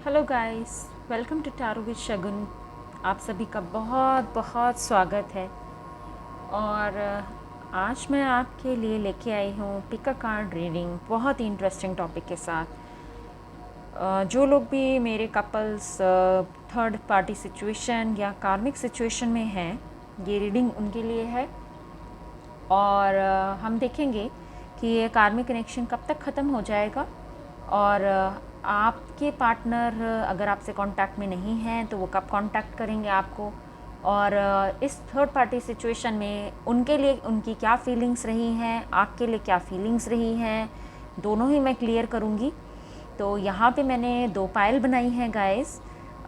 Hello guys, welcome to tarot with Shagun. आप सभी का बहुत बहुत स्वागत है। और आज मैं आपके लिए लेके आई हूँ पिक अ कार्ड रीडिंग, बहुत ही इंटरेस्टिंग टॉपिक के साथ। जो लोग भी मेरे कपल्स थर्ड पार्टी सिचुएशन या कार्मिक सिचुएशन में हैं, ये रीडिंग उनके लिए है। और हम देखेंगे कि ये कार्मिक कनेक्शन कब तक ख़त्म हो जाएगा। और आपके पार्टनर अगर आपसे कांटेक्ट में नहीं हैं तो वो कब कांटेक्ट करेंगे आपको। और इस थर्ड पार्टी सिचुएशन में उनके लिए उनकी क्या फीलिंग्स रही हैं, आपके लिए क्या फीलिंग्स रही हैं, दोनों ही मैं क्लियर करूँगी। तो यहाँ पे मैंने 2 पायल बनाई हैं गाइस,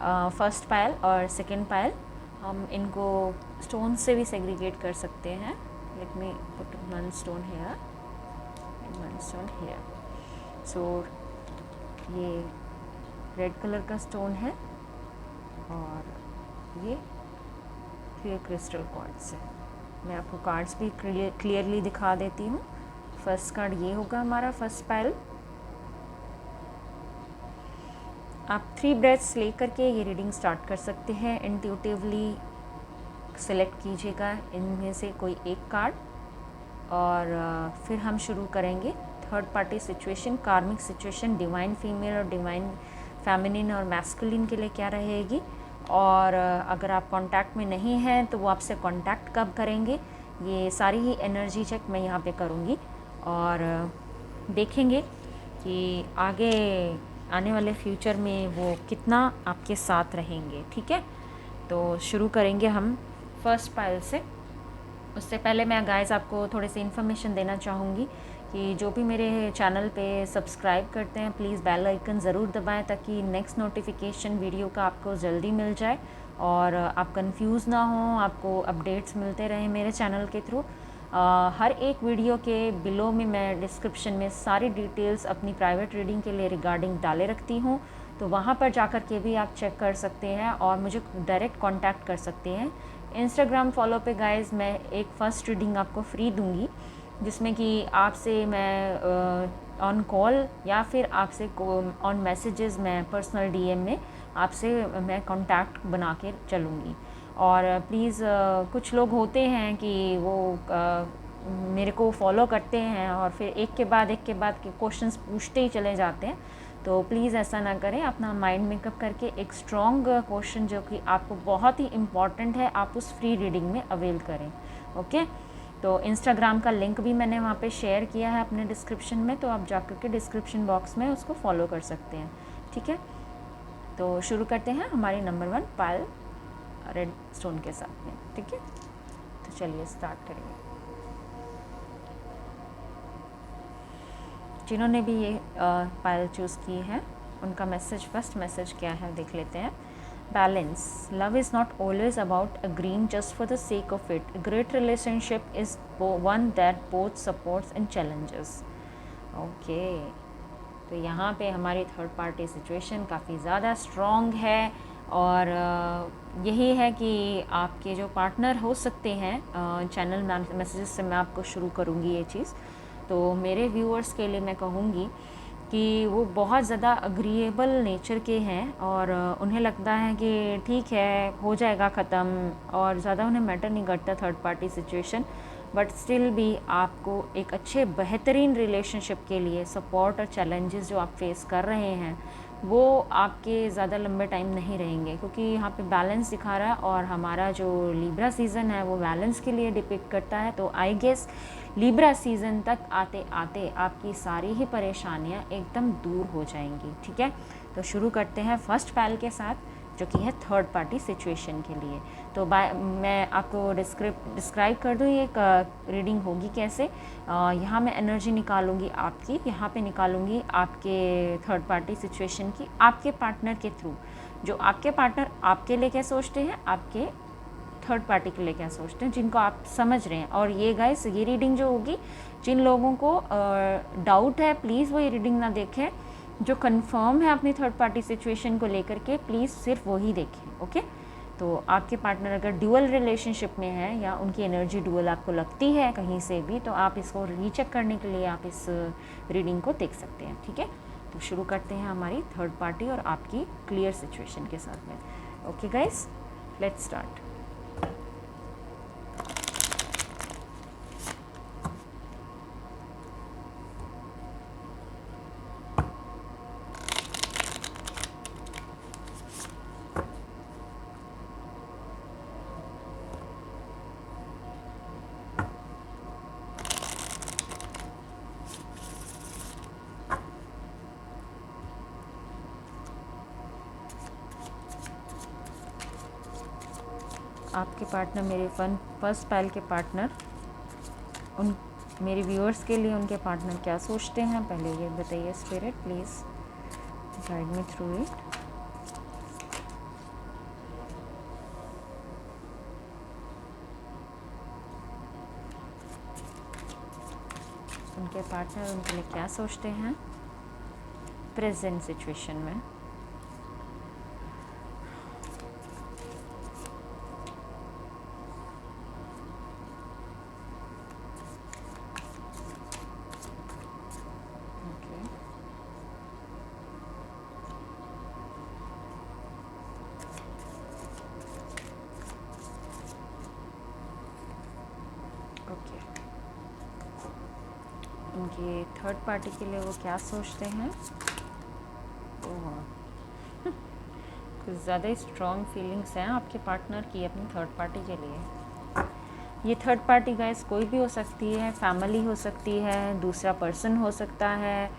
फर्स्ट पायल और सेकंड पायल। हम इनको स्टोन से भी सेग्रीगेट कर सकते हैं। Let me put one stone here and one stone here. So ये रेड कलर का स्टोन है और ये क्लियर क्रिस्टल क्वार्ट्ज है। मैं आपको कार्ड्स भी क्लियरली दिखा देती हूँ। फर्स्ट कार्ड ये होगा हमारा फर्स्ट पायल। आप 3 ब्रेथ्स ले करके ये रीडिंग स्टार्ट कर सकते हैं। इंट्यूटिवली सेलेक्ट कीजिएगा इनमें से कोई एक कार्ड और फिर हम शुरू करेंगे। थर्ड पार्टी सिचुएशन, कार्मिक सिचुएशन, डिवाइन फीमेल और डिवाइन फेमिनिन और मैस्कुलिन के लिए क्या रहेगी। और अगर आप कांटेक्ट में नहीं हैं तो वो आपसे कांटेक्ट कब करेंगे, ये सारी ही एनर्जी चेक मैं यहाँ पे करूँगी। और देखेंगे कि आगे आने वाले फ्यूचर में वो कितना आपके साथ रहेंगे। ठीक है, तो शुरू करेंगे हम फर्स्ट पाइल से। उससे पहले मैं गाइस आपको थोड़े से इन्फॉर्मेशन देना चाहूँगी कि जो भी मेरे चैनल पे सब्सक्राइब करते हैं प्लीज़ बेल आइकन ज़रूर दबाएं ताकि नेक्स्ट नोटिफिकेशन वीडियो का आपको जल्दी मिल जाए और आप कंफ्यूज ना हो, आपको अपडेट्स मिलते रहें मेरे चैनल के थ्रू। हर एक वीडियो के बिलो में मैं डिस्क्रिप्शन में सारी डिटेल्स अपनी प्राइवेट रीडिंग के लिए रिगार्डिंग डाले रखती हूँ, तो वहाँ पर जा कर के भी आप चेक कर सकते हैं और मुझे डायरेक्ट कांटेक्ट कर सकते हैं। इंस्टाग्राम फॉलो पे गाइस मैं एक फ़र्स्ट रीडिंग आपको फ्री दूंगी जिसमें कि आपसे मैं ऑन कॉल या फिर आपसे ऑन मैसेजेस मैं पर्सनल डीएम में आपसे मैं कांटेक्ट बना के चलूँगी। और प्लीज़ कुछ लोग होते हैं कि वो मेरे को फॉलो करते हैं और फिर एक के बाद के क्वेश्चंस पूछते ही चले जाते हैं। तो प्लीज़ ऐसा ना करें, अपना माइंड मेकअप करके एक स्ट्रॉन्ग क्वेश्चन जो कि आपको बहुत ही इम्पॉर्टेंट है आप उस फ्री रीडिंग में अवेल करें। ओके, तो इंस्टाग्राम का लिंक भी मैंने वहाँ पे शेयर किया है अपने डिस्क्रिप्शन में, तो आप जाकर के डिस्क्रिप्शन बॉक्स में उसको फॉलो कर सकते हैं। ठीक है, तो शुरू करते हैं हमारी नंबर 1 पायल रेड स्टोन के साथ में। ठीक है, तो चलिए स्टार्ट करेंगे। जिन्होंने भी ये पायल चूज़ की है उनका मैसेज, फर्स्ट मैसेज क्या है देख लेते हैं। Balance, love is not always about agreeing just for the sake of it. Great relationship is one that both supports and challenges. Okay, तो यहाँ पे हमारी थर्ड पार्टी सिचुएशन काफ़ी ज़्यादा स्ट्रॉन्ग है और यही है कि आपके जो पार्टनर हो सकते हैं, चैनल मैसेजेस से मैं आपको शुरू करूँगी ये चीज़। तो मेरे व्यूअर्स के लिए मैं कहूँगी कि वो बहुत ज़्यादा अग्रीएबल नेचर के हैं और उन्हें लगता है कि ठीक है हो जाएगा ख़त्म और ज़्यादा उन्हें मैटर नहीं करता third party situation. But still भी आपको एक अच्छे बेहतरीन रिलेशनशिप के लिए सपोर्ट और चैलेंजेस जो आप फेस कर रहे हैं वो आपके ज़्यादा लंबे टाइम नहीं रहेंगे, क्योंकि यहाँ पे बैलेंस दिखा रहा है और हमारा जो लिब्रा सीज़न है वो बैलेंस के लिए डिपिक्ट करता है। तो आई गेस लिब्रा सीज़न तक आते आते आपकी सारी ही परेशानियाँ एकदम दूर हो जाएंगी। ठीक है, तो शुरू करते हैं फर्स्ट पैल के साथ जो कि है थर्ड पार्टी सिचुएशन के लिए। तो मैं आपको डिस्क्राइब कर दूँ ये रीडिंग होगी कैसे। यहाँ मैं एनर्जी निकालूंगी आपकी, यहाँ पे निकालूंगी आपके थर्ड पार्टी सिचुएशन की आपके पार्टनर के थ्रू। जो आपके पार्टनर आपके लिए क्या सोचते हैं, आपके थर्ड पार्टी के लिए क्या सोचते हैं, जिनको आप समझ रहे हैं। और ये गाइस ये रीडिंग जो होगी, जिन लोगों को डाउट है प्लीज़ वो ये रीडिंग ना देखें। जो कंफर्म है अपनी थर्ड पार्टी सिचुएशन को लेकर के प्लीज़ सिर्फ वही देखें। ओके, तो आपके पार्टनर अगर ड्यूअल रिलेशनशिप में है या उनकी एनर्जी ड्यूअल आपको लगती है कहीं से भी, तो आप इसको रीचेक करने के लिए आप इस रीडिंग को देख सकते हैं। ठीक है, तो शुरू करते हैं हमारी थर्ड पार्टी और आपकी क्लियर सिचुएशन के साथ में। Okay guys, let's start. आपके पार्टनर, मेरे फर्स्ट पाइल के पार्टनर, उन मेरे व्यूअर्स के लिए उनके पार्टनर क्या सोचते हैं, पहले ये बताइए spirit, please guide me through it. उनके पार्टनर उनके लिए क्या सोचते हैं प्रेजेंट सिचुएशन में। ओके, उनके थर्ड पार्टी के लिए वो क्या सोचते हैं। कुछ ज़्यादा ही स्ट्रॉन्ग फीलिंग्स हैं आपके पार्टनर की अपनी थर्ड पार्टी के लिए। ये थर्ड पार्टी गाइस कोई भी हो सकती है, फैमिली हो सकती है, दूसरा पर्सन हो सकता है,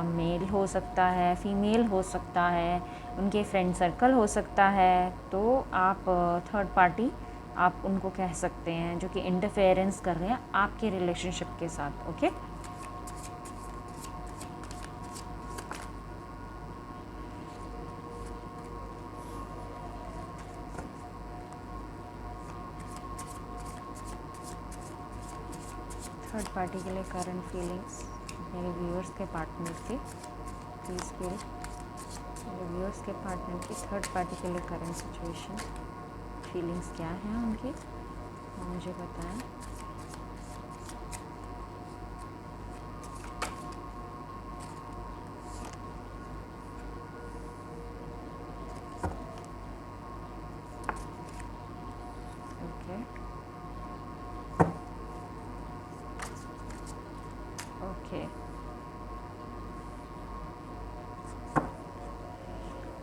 मेल हो सकता है, फीमेल हो सकता है, उनके फ्रेंड सर्कल हो सकता है। तो आप थर्ड पार्टी आप उनको कह सकते हैं जो कि इंटरफेरेंस कर रहे हैं आपके रिलेशनशिप के साथ। ओके, थर्ड पार्टी के लिए करंट फीलिंग्स मेरे व्यूअर्स के पार्टनर की, प्लीज़ मेरे व्यूअर्स के पार्टनर की थर्ड पार्टी के लिए करंट सिचुएशन फीलिंग्स क्या हैं उनकी, वो मुझे बताएं। ओके,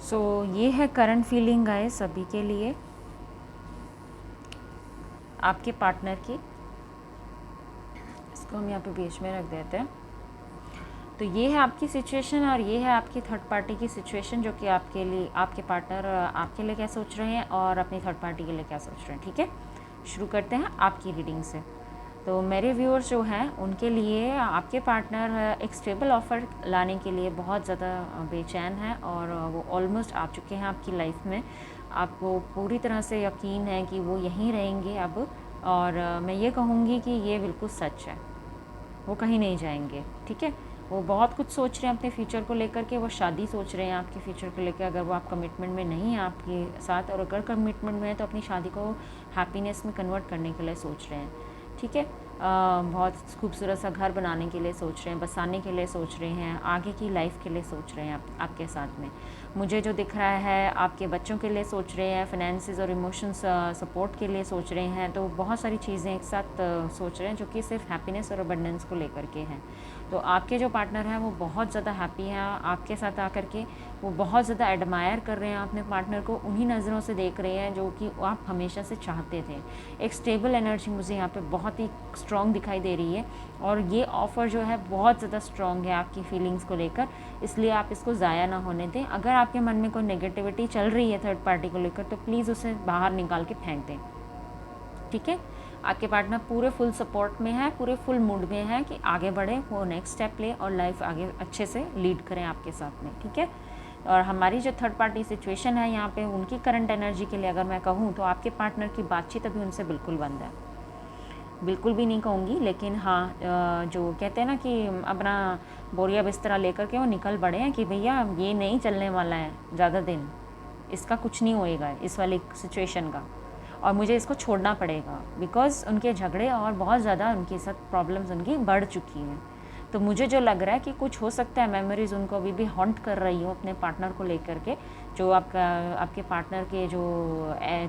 सो ये है करंट फीलिंग गाइस अभी के लिए आपके पार्टनर की। इसको हम यहाँ पे बीच में रख देते हैं। तो ये है आपकी सिचुएशन और ये है आपकी थर्ड पार्टी की सिचुएशन, जो कि आपके लिए, आपके पार्टनर आपके लिए क्या सोच रहे हैं और अपनी थर्ड पार्टी के लिए क्या सोच रहे हैं। ठीक है, शुरू करते हैं आपकी रीडिंग से। तो मेरे व्यूअर्स जो हैं उनके लिए आपके पार्टनर एक स्टेबल ऑफ़र लाने के लिए बहुत ज़्यादा बेचैन है और वो ऑलमोस्ट आ चुके हैं आपकी लाइफ में। आपको पूरी तरह से यकीन है कि वो यहीं रहेंगे अब, और मैं ये कहूँगी कि ये बिल्कुल सच है, वो कहीं नहीं जाएंगे। ठीक है, वो बहुत कुछ सोच रहे हैं अपने फ्यूचर को लेकर के, वो शादी सोच रहे हैं आपके फ्यूचर को लेकर, अगर वो आप कमिटमेंट में नहीं हैं आपके साथ, और अगर कमिटमेंट में है तो अपनी शादी को हैप्पीनेस में कन्वर्ट करने के लिए सोच रहे हैं। ठीक है, बहुत खूबसूरत सा घर बनाने के लिए सोच रहे हैं, बसाने के लिए सोच रहे हैं, आगे की लाइफ के लिए सोच रहे हैं आपके साथ में। मुझे जो दिख रहा है आपके बच्चों के लिए सोच रहे हैं, फाइनेंसेस और इमोशंस सपोर्ट के लिए सोच रहे हैं। तो बहुत सारी चीज़ें एक साथ सोच रहे हैं जो कि सिर्फ हैप्पीनेस और अबंडेंस को लेकर के हैं। तो आपके जो पार्टनर हैं वो बहुत ज़्यादा हैप्पी हैं आपके साथ आकर के, वो बहुत ज़्यादा एडमायर कर रहे हैं अपने पार्टनर को, उन्हीं नज़रों से देख रहे हैं जो कि आप हमेशा से चाहते थे। एक स्टेबल एनर्जी मुझे यहाँ पे बहुत ही स्ट्रॉन्ग दिखाई दे रही है, और ये ऑफ़र जो है बहुत ज़्यादा स्ट्रॉन्ग है आपकी फीलिंग्स को लेकर, इसलिए आप इसको ज़ाया ना होने दें। अगर आपके मन में कोई नेगेटिविटी चल रही है थर्ड पार्टी को लेकर, तो प्लीज़ उसे बाहर निकाल के फेंक दें। ठीक है, आपके पार्टनर पूरे फुल सपोर्ट में है, पूरे फुल मूड में है कि आगे बढ़े, वो नेक्स्ट स्टेप ले और लाइफ आगे अच्छे से लीड करें आपके साथ में। ठीक है, और हमारी जो थर्ड पार्टी सिचुएशन है यहाँ पे, उनकी करंट एनर्जी के लिए अगर मैं कहूँ तो आपके पार्टनर की बातचीत अभी उनसे बिल्कुल बंद है। बिल्कुल भी नहीं कहूँगी, लेकिन हाँ, जो कहते हैं ना कि अपना बोरिया बिस्तरा लेकर के वो निकल पड़े हैं कि भैया ये नहीं चलने वाला है ज़्यादा दिन, इसका कुछ नहीं होएगा इस वाली सिचुएशन का, और मुझे इसको छोड़ना पड़ेगा, बिकॉज़ उनके झगड़े और बहुत ज़्यादा उनके साथ प्रॉब्लम्स उनकी बढ़ चुकी हैं। तो मुझे जो लग रहा है कि कुछ हो सकता है मेमोरीज़ उनको अभी भी हॉन्ट कर रही हो अपने पार्टनर को लेकर के, जो आपके पार्टनर के जो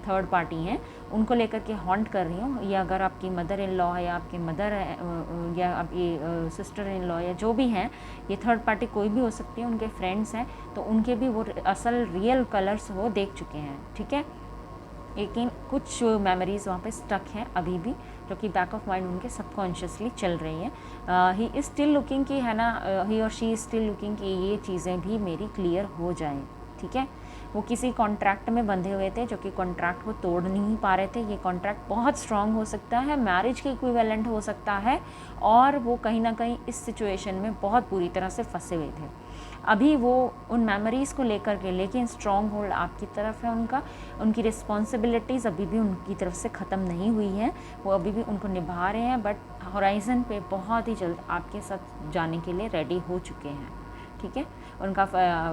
थर्ड पार्टी हैं उनको लेकर के हॉन्ट कर रही हो, या अगर आपकी मदर इन लॉ है या आपके मदर या आपकी सिस्टर इन लॉ या जो भी हैं, ये थर्ड पार्टी कोई भी हो सकती है, उनके फ्रेंड्स हैं, तो उनके भी वो असल रियल कलर्स वो देख चुके हैं, ठीक है। लेकिन कुछ मेमोरीज़ वहाँ पे स्टक हैं अभी भी, जो कि बैक ऑफ माइंड उनके सबकॉन्शियसली चल रही हैं। ही इज़ स्टिल लुकिंग कि है ना, ही और शी इज़ स्टिल लुकिंग कि ये चीज़ें भी मेरी क्लियर हो जाएं, ठीक है। वो किसी कॉन्ट्रैक्ट में बंधे हुए थे, जो कि कॉन्ट्रैक्ट वो तोड़ नहीं पा रहे थे। ये कॉन्ट्रैक्ट बहुत स्ट्रांग हो सकता है, मैरिज के इक्विवेलेंट हो सकता है, और वो कहीं ना कहीं इस सिचुएशन में बहुत बुरी तरह से फंसे हुए थे। अभी वो उन मेमोरीज़ को लेकर के, लेकिन स्ट्रॉन्ग होल्ड आपकी तरफ है उनका, उनकी रिस्पॉन्सिबिलिटीज़ अभी भी उनकी तरफ से ख़त्म नहीं हुई हैं, वो अभी भी उनको निभा रहे हैं, बट होराइज़न पे बहुत ही जल्द आपके साथ जाने के लिए रेडी हो चुके हैं, ठीक है। उनका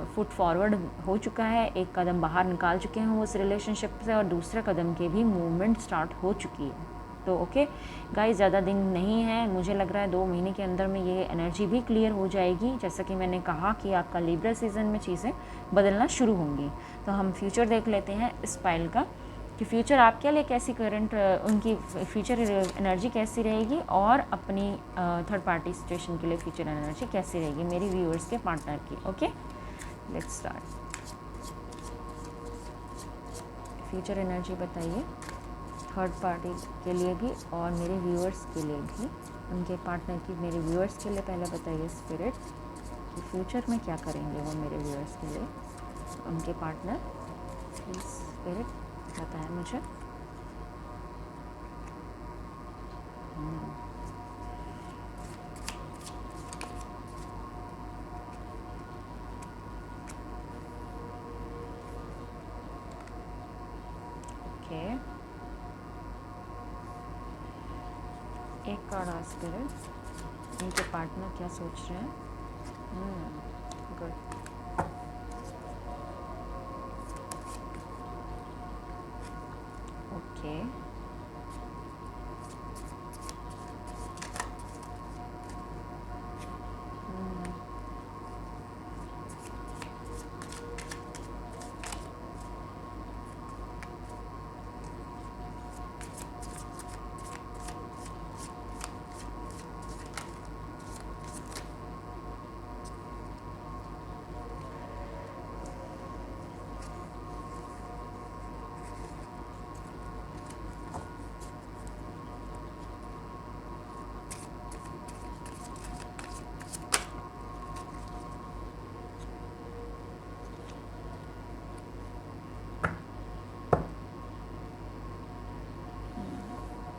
फुट फॉरवर्ड हो चुका है, एक कदम बाहर निकाल चुके हैं वो उस रिलेशनशिप से, और दूसरे कदम के भी मूवमेंट स्टार्ट हो चुकी है। तो ओके गाइस, ज़्यादा दिन नहीं है, मुझे लग रहा है 2 महीने के अंदर में ये एनर्जी भी क्लियर हो जाएगी। जैसा कि मैंने कहा कि आपका लिब्रा सीज़न में चीज़ें बदलना शुरू होंगी। तो हम फ्यूचर देख लेते हैं इस पाइल का, कि फ्यूचर आपके लिए कैसी करंट उनकी फ्यूचर एनर्जी कैसी रहेगी, और अपनी थर्ड पार्टी सिचुएशन के लिए फ्यूचर एनर्जी कैसी रहेगी मेरी व्यूअर्स के पार्टनर की। Okay, let's start. Future energy बताइए थर्ड पार्टी के लिए भी और मेरे व्यूअर्स के लिए भी, उनके पार्टनर की मेरे व्यूअर्स के लिए पहले बताइए स्पिरिट कि फ्यूचर में क्या करेंगे वो मेरे व्यूअर्स के लिए, उनके पार्टनर। प्लीज़ स्पिरिट बताएं मुझे। ओके, एक कार्ड आ स्पिरिट, उनके पार्टनर क्या सोच रहे हैं। Good. Okay,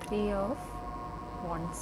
three of wands.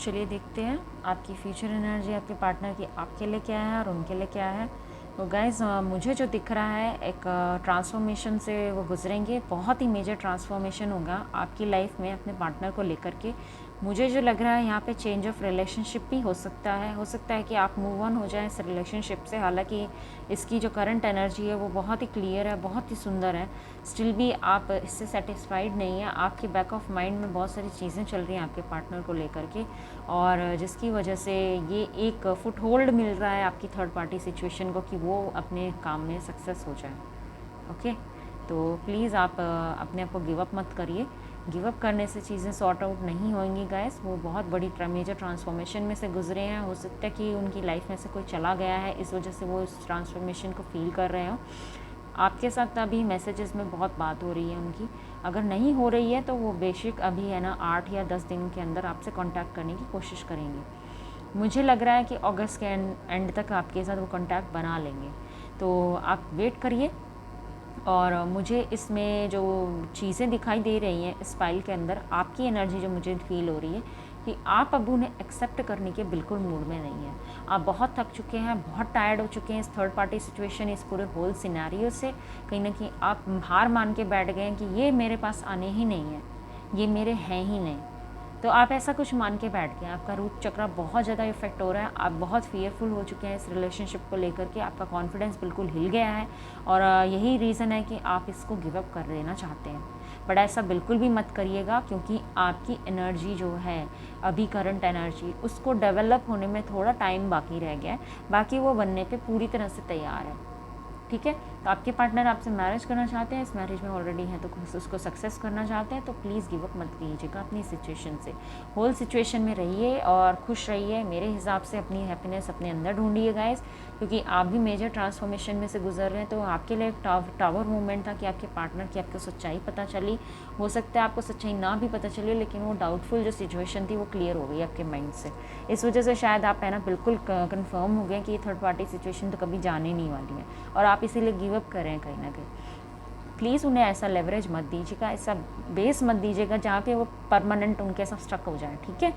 चलिए देखते हैं आपकी फ्यूचर एनर्जी आपके पार्टनर की आपके लिए क्या है और उनके लिए क्या है। तो गाइज़ मुझे जो दिख रहा है, एक ट्रांसफॉर्मेशन से वो गुजरेंगे, बहुत ही मेजर ट्रांसफॉर्मेशन होगा आपकी लाइफ में अपने पार्टनर को लेकर के। मुझे जो लग रहा है यहाँ पे चेंज ऑफ रिलेशनशिप भी हो सकता है कि आप मूव ऑन हो जाएं इस रिलेशनशिप से। हालांकि इसकी जो करंट एनर्जी है वो बहुत ही क्लियर है, बहुत ही सुंदर है, स्टिल भी आप इससे सेटिस्फाइड नहीं है। आपके बैक ऑफ माइंड में बहुत सारी चीज़ें चल रही हैं आपके पार्टनर को लेकर के, और जिसकी वजह से ये एक फुट होल्ड मिल रहा है आपकी थर्ड पार्टी सिचुएशन को कि वो अपने काम में सक्सेस हो जाए। ओके, तो प्लीज़ आप अपने आप को गिव अप मत करिए। गिव अप करने से चीज़ें सॉर्ट आउट नहीं होंगी गाइस। वो बहुत बड़ी मेजर ट्रांसफॉर्मेशन में से गुजरे हैं, हो सकता है कि उनकी लाइफ में से कोई चला गया है, इस वजह से वो इस ट्रांसफॉर्मेशन को फील कर रहे हो। आपके साथ अभी मैसेजेस में बहुत बात हो रही है उनकी, अगर नहीं हो रही है तो वो बेशक अभी है ना 8 या 10 दिन के अंदर आपसे कांटेक्ट करने की कोशिश करेंगे। मुझे लग रहा है कि अगस्त के एंड तक आपके साथ वो कांटेक्ट बना लेंगे, तो आप वेट करिए। और मुझे इसमें जो चीज़ें दिखाई दे रही हैं इस फाइल के अंदर, आपकी एनर्जी जो मुझे फील हो रही है कि आप अब उन्हें एक्सेप्ट करने के बिल्कुल मूड में नहीं हैं। आप बहुत थक चुके हैं, बहुत टायर्ड हो चुके हैं इस थर्ड पार्टी सिचुएशन, इस पूरे होल सिनेरियो से। कहीं ना कहीं आप हार मान के बैठ गए हैं कि ये मेरे पास आने ही नहीं है, ये मेरे हैं ही नहीं। तो आप ऐसा कुछ मान के बैठ गए, आपका रूट चक्र बहुत ज़्यादा इफेक्ट हो रहा है, आप बहुत फियरफुल हो चुके हैं इस रिलेशनशिप को लेकर के, आपका कॉन्फिडेंस बिल्कुल हिल गया है और यही रीज़न है कि आप इसको गिव अप कर देना चाहते हैं। बट ऐसा बिल्कुल भी मत करिएगा, क्योंकि आपकी एनर्जी जो है अभी करंट एनर्जी, उसको डेवलप होने में थोड़ा टाइम बाकी रह गया है, बाकी वो बनने पे पूरी तरह से तैयार है। ठीक है, तो आपके पार्टनर आपसे मैरिज करना चाहते हैं, इस मैरिज में ऑलरेडी हैं तो उसको सक्सेस करना चाहते हैं, तो प्लीज़ गिव अप मत कीजिएगा अपनी सिचुएशन से। होल सिचुएशन में रहिए और खुश रहिए। मेरे हिसाब से अपनी हैप्पीनेस अपने अंदर ढूंढिए गाइस, क्योंकि आप भी मेजर ट्रांसफॉर्मेशन में से गुजर रहे हैं। तो आपके लिए एक टावर मूवमेंट था कि आपके पार्टनर की आपको सच्चाई पता चली। हो सकता है आपको सच्चाई ना भी पता चली, लेकिन वो डाउटफुल जो सिचुएशन थी वो क्लियर हो गई आपके माइंड से। इस वजह से शायद आप है ना बिल्कुल कंफर्म हो गए कि ये थर्ड पार्टी सिचुएशन तो कभी जाने नहीं वाली है, और आप इसीलिए गिव अप कर रहे हैं कहीं ना कहीं। प्लीज़ उन्हें ऐसा लेवरेज मत दीजिएगा, ऐसा बेस मत दीजिएगा जहाँ पे वो परमानेंट उनके साथ स्टक हो जाए। ठीक है,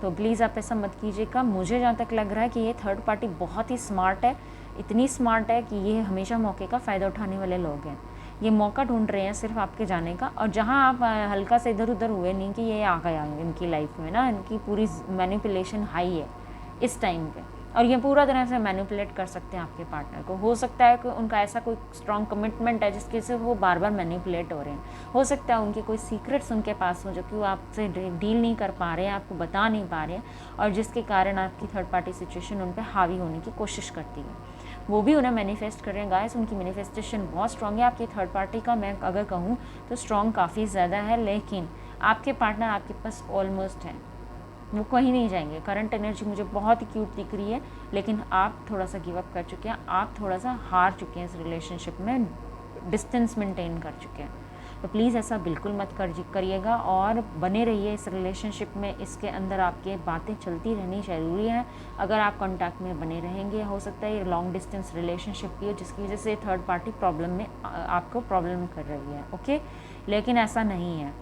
तो प्लीज़ आप ऐसा मत कीजिएगा। मुझे जहाँ तक लग रहा है कि ये थर्ड पार्टी बहुत ही स्मार्ट है, इतनी स्मार्ट है कि ये हमेशा मौके का फ़ायदा उठाने वाले लोग हैं। ये मौका ढूंढ रहे हैं सिर्फ आपके जाने का, और जहाँ आप हल्का से इधर उधर हुए नहीं कि ये आ गया इनकी लाइफ में ना, इनकी पूरी मैनिपुलेशन हाई है इस टाइम पे, और ये पूरा तरह से मैनिपुलेट कर सकते हैं आपके पार्टनर को। हो सकता है कि उनका ऐसा कोई स्ट्रॉन्ग कमिटमेंट है जिसके से वो बार बार मैनिपुलेट हो रहे हैं। हो सकता है उनके कोई सीक्रेट्स उनके पास हो जो कि वो आपसे डील नहीं कर पा रहे हैं, आपको बता नहीं पा रहे हैं, और जिसके कारण आपकी थर्ड पार्टी सिचुएशन उन पर हावी होने की कोशिश करती है। वो भी उन्हें मैनिफेस्ट कर रहे हैं गाइस, उनकी मैनिफेस्टेशन बहुत स्ट्रॉन्ग है। आपकी थर्ड पार्टी का मैं अगर कहूँ तो स्ट्रॉन्ग काफ़ी ज़्यादा है, लेकिन आपके पार्टनर आपके पास ऑलमोस्ट है, वो कहीं नहीं जाएंगे। करंट एनर्जी मुझे बहुत ही क्यूट दिख रही है, लेकिन आप थोड़ा सा गिव अप कर चुके हैं, आप थोड़ा सा हार चुके हैं इस रिलेशनशिप में, डिस्टेंस मेंटेन कर चुके हैं। तो प्लीज़ ऐसा बिल्कुल मत करिएगा और बने रहिए इस रिलेशनशिप में। इसके अंदर आपके बातें चलती रहनी ज़रूरी है। अगर आप कॉन्टैक्ट में बने रहेंगे, हो सकता है ये लॉन्ग डिस्टेंस रिलेशनशिप की हो जिसकी वजह से थर्ड पार्टी प्रॉब्लम में आपको प्रॉब्लम कर रही है। ओके, लेकिन ऐसा नहीं है,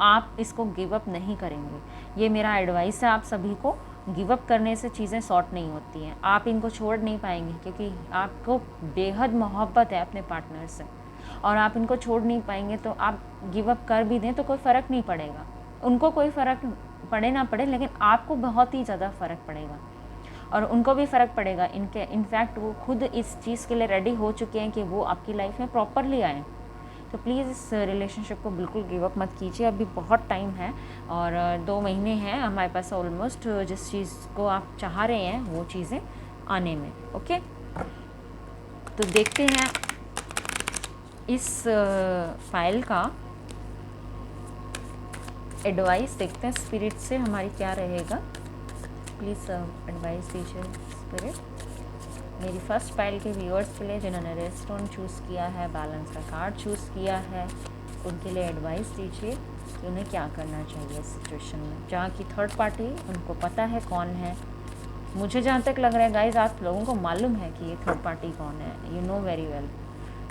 आप इसको गिव अप नहीं करेंगे। ये मेरा एडवाइस है आप सभी को। गिव अप करने से चीज़ें सॉर्ट नहीं होती हैं, आप इनको छोड़ नहीं पाएंगे, क्योंकि आपको बेहद मोहब्बत है अपने पार्टनर से, और आप इनको छोड़ नहीं पाएंगे। तो आप गिव अप कर भी दें तो कोई फ़र्क नहीं पड़ेगा, उनको कोई फ़र्क पड़े ना पड़े, लेकिन आपको बहुत ही ज़्यादा फ़र्क पड़ेगा और उनको भी फ़र्क पड़ेगा। इनफैक्ट वो खुद इस चीज़ के लिए रेडी हो चुके हैं कि वो आपकी लाइफ में प्रॉपरली आएँ। तो प्लीज़ इस रिलेशनशिप को बिल्कुल गिव अप मत कीजिए, अभी बहुत टाइम है और 2 महीने हैं हमारे पास ऑलमोस्ट, जिस चीज़ को आप चाह रहे हैं वो चीज़ें आने में। ओके, तो देखते हैं इस फाइल का एडवाइस, देखते हैं स्पिरिट से हमारी क्या रहेगा। प्लीज़ एडवाइस दीजिए स्पिरिट मेरी फर्स्ट फाइल के व्यूअर्स के लिए जिन्होंने रेस्टोरेंट चूज़ किया है, बैलेंस का कार्ड चूज़ किया है, उनके लिए एडवाइस दीजिए कि उन्हें क्या करना चाहिए इस सिचुएशन में, जहाँ की थर्ड पार्टी उनको पता है कौन है। मुझे जहाँ तक लग रहा है गाइज, आप लोगों को मालूम है कि ये थर्ड पार्टी कौन है, यू नो वेरी वेल,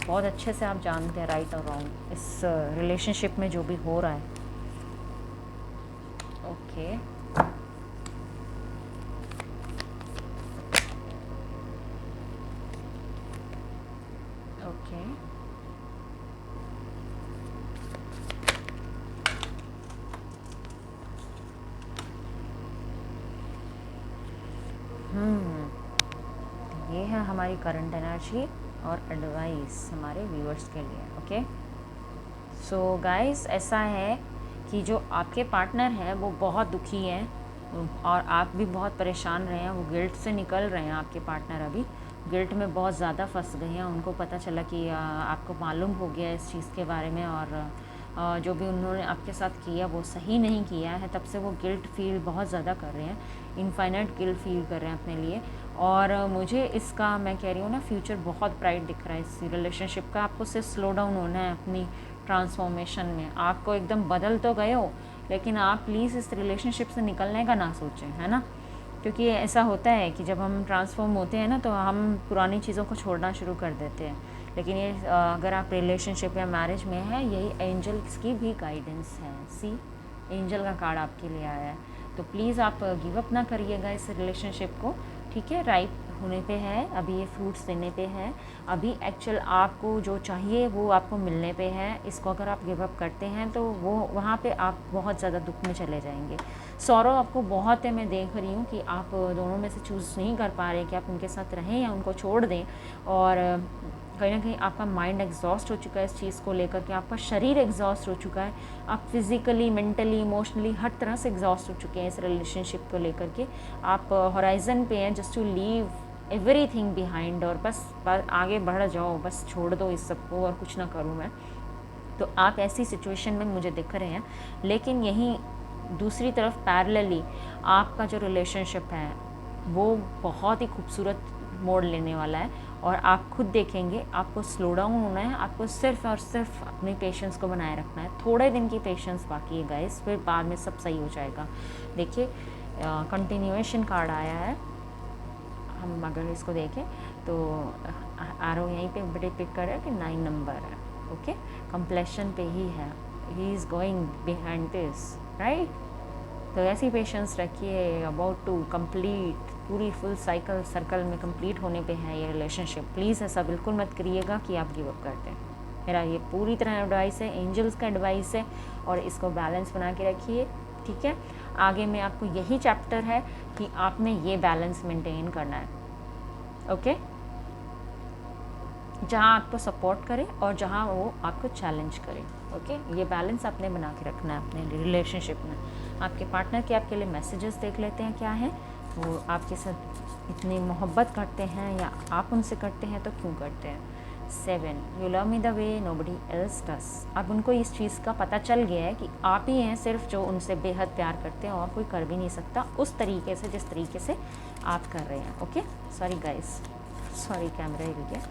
बहुत अच्छे से आप जानते हैं राइट और रॉन्ग इस रिलेशनशिप में जो भी हो रहा है। ओके, ओके, ये है हमारी करंट एनर्जी और एडवाइस हमारे व्यूअर्स के लिए। ओके, सो गाइस, ऐसा है कि जो आपके पार्टनर हैं वो बहुत दुखी हैं और आप भी बहुत परेशान रहे हैं। वो गिल्ट से निकल रहे हैं, आपके पार्टनर अभी गिल्ट में बहुत ज़्यादा फंस गए हैं। उनको पता चला कि आपको मालूम हो गया इस चीज़ के बारे में, और जो भी उन्होंने आपके साथ किया वो सही नहीं किया है, तब से वो गिल्ट फील बहुत ज़्यादा कर रहे हैं, इनफाइनाइट गिल्ट फील कर रहे हैं अपने लिए। और मुझे इसका, मैं कह रही हूँ ना, फ्यूचर बहुत ब्राइट दिख रहा है इस रिलेशनशिप का। आपको सिर्फ स्लो डाउन होना है अपनी ट्रांसफॉर्मेशन में। आपको एकदम बदल तो गए हो, लेकिन आप प्लीज़ इस रिलेशनशिप से निकलने का ना सोचें, है ना, क्योंकि ऐसा होता है कि जब हम ट्रांसफॉर्म होते हैं ना तो हम पुरानी चीज़ों को छोड़ना शुरू कर देते हैं। लेकिन ये अगर आप रिलेशनशिप या मैरिज में है, यही एंजल्स की भी गाइडेंस है। सी, एंजल का कार्ड आपके लिए आया है, तो प्लीज़ आप गिव अप ना करिएगा इस रिलेशनशिप को। ठीक है, राइट होने पे है, अभी ये फ्रूट्स देने पे है, अभी एक्चुअल आपको जो चाहिए वो आपको मिलने पे है। इसको अगर आप गिव अप करते हैं तो वो वहाँ पे आप बहुत ज़्यादा दुख में चले जाएंगे। सौरव आपको बहुत है, मैं देख रही हूँ कि आप दोनों में से चूज़ नहीं कर पा रहे कि आप उनके साथ रहें या उनको छोड़ दें। और कहीं ना कहीं आपका माइंड एग्जॉस्ट हो चुका है इस चीज़ को लेकर के, आपका शरीर एग्जॉस्ट हो चुका है, आप फिज़िकली, मेंटली, इमोशनली हर तरह से एग्जॉस्ट हो चुके हैं इस रिलेशनशिप को लेकर के। आप हॉराइजन पे हैं just to leave everything behind, और बस आगे बढ़ जाओ, बस छोड़ दो इस सबको और कुछ ना करूँ मैं। तो आप ऐसी सिचुएशन में मुझे दिख रहे हैं। लेकिन यहीं दूसरी तरफ पैरेलली आपका जो रिलेशनशिप है वो बहुत ही खूबसूरत मोड़ लेने वाला है, और आप खुद देखेंगे आपको स्लो डाउन होना है, आपको सिर्फ और सिर्फ अपने पेशेंस को बनाए रखना है। थोड़े दिन की पेशेंस बाकी है गाइस, फिर बाद में सब सही हो जाएगा। देखिए कंटिन्यूएशन कार्ड आया है, हम अगर इसको देखें तो आरो यहीं पे बड़े पिक कर है कि 9 नंबर है, ओके, कंप्लेशन पे ही है, he is going behind this, right. तो ऐसी पेशेंस रखिए, अबाउट टू कंप्लीट, पूरी फुल साइकिल सर्कल में कंप्लीट होने पे है ये रिलेशनशिप। प्लीज़ ऐसा बिल्कुल मत करिएगा कि आप गिव अप करते हैं। मेरा ये पूरी तरह एडवाइस है, एंजल्स का एडवाइस है, और इसको बैलेंस बना के रखिए, ठीक है। आगे में आपको यही चैप्टर है कि आपने ये बैलेंस मेंटेन करना है, ओके, जहाँ आपको सपोर्ट करे और जहाँ वो आपको चैलेंज करे, ओके। ये बैलेंस आपने बना के रखना है अपने रिलेशनशिप में। आपके पार्टनर के आपके लिए मैसेजेस देख लेते हैं क्या है, वो आपके साथ इतनी मोहब्बत करते हैं या आप उनसे करते हैं तो क्यों करते हैं। 7, you love me the way nobody else does. अब उनको इस चीज़ का पता चल गया है कि आप ही हैं सिर्फ जो उनसे बेहद प्यार करते हैं, और कोई कर भी नहीं सकता उस तरीके से जिस तरीके से आप कर रहे हैं, okay. Sorry guys, sorry camera हिल गया।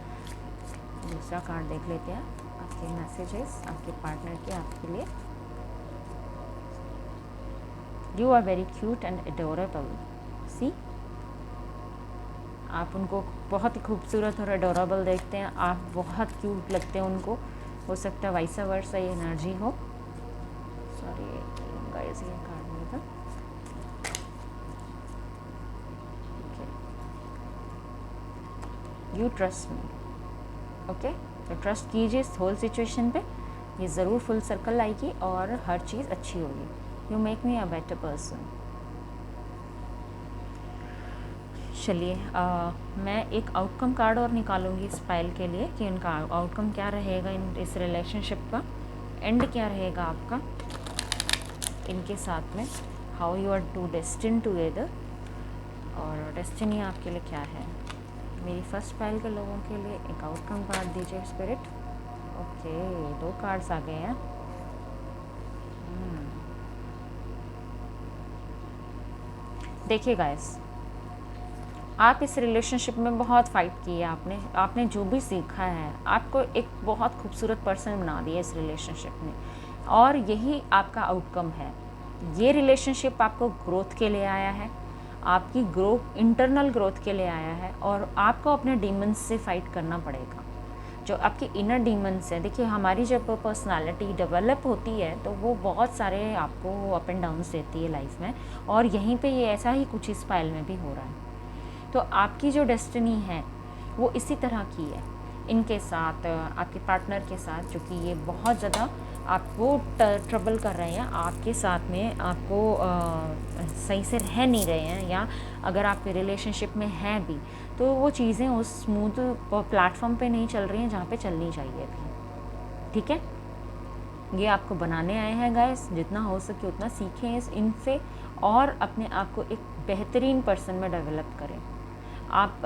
दूसरा कार्ड देख लेते हैं, आपके मैसेजेस आपके पार्टनर के आपके लिए। You are very cute and adorable, see, आप उनको बहुत ही खूबसूरत और एडोरेबल देखते हैं, आप बहुत क्यूट लगते हैं उनको। हो सकता है वाइस वर्सा ये एनर्जी हो। सॉरी गाइस, ये कार्ड नहीं था, यू ट्रस्ट मी, ओके। तो ट्रस्ट कीजिए इस होल सिचुएशन पे, ये ज़रूर फुल सर्कल आएगी और हर चीज़ अच्छी होगी। You make me a better person. चलिए मैं एक आउटकम कार्ड और निकालूंगी इस फाइल के लिए कि उनका आउटकम क्या रहेगा, इस रिलेशनशिप का एंड क्या रहेगा आपका इनके साथ में, how you are to destined together, और डेस्टिनी आपके लिए क्या है। मेरी फर्स्ट फाइल के लोगों के लिए एक आउटकम कार्ड दीजिए स्पिरिट। ओके, 2 कार्ड्स आ गए हैं। देखिए गाइस, आप इस रिलेशनशिप में बहुत फ़ाइट की है, आपने जो भी सीखा है आपको एक बहुत खूबसूरत पर्सन बना दिया इस रिलेशनशिप ने, और यही आपका आउटकम है। ये रिलेशनशिप आपको ग्रोथ के लिए आया है, आपकी इंटरनल ग्रोथ के लिए आया है, और आपको अपने डीमंस से फाइट करना पड़ेगा, जो आपके इनर डीमंस है। देखिए हमारी जब पर्सनालिटी डेवलप होती है तो वो बहुत सारे आपको अप एंड डाउन्स देती है लाइफ में, और यहीं पे ये ऐसा ही कुछ इस फाइल में भी हो रहा है। तो आपकी जो डेस्टिनी है वो इसी तरह की है इनके साथ, आपके पार्टनर के साथ, जो कि ये बहुत ज़्यादा आपको ट्रबल कर रहे हैं, आपके साथ में आपको सही से रह नहीं रहे हैं, या अगर आपके रिलेशनशिप में हैं भी तो वो चीज़ें उस स्मूथ प्लेटफॉर्म पे नहीं चल रही हैं जहाँ पे चलनी चाहिए थी, ठीक है। ये आपको बनाने आए हैं गाइस, जितना हो सके उतना सीखें इनसे, और अपने आप को एक बेहतरीन पर्सन में डेवलप करें। आप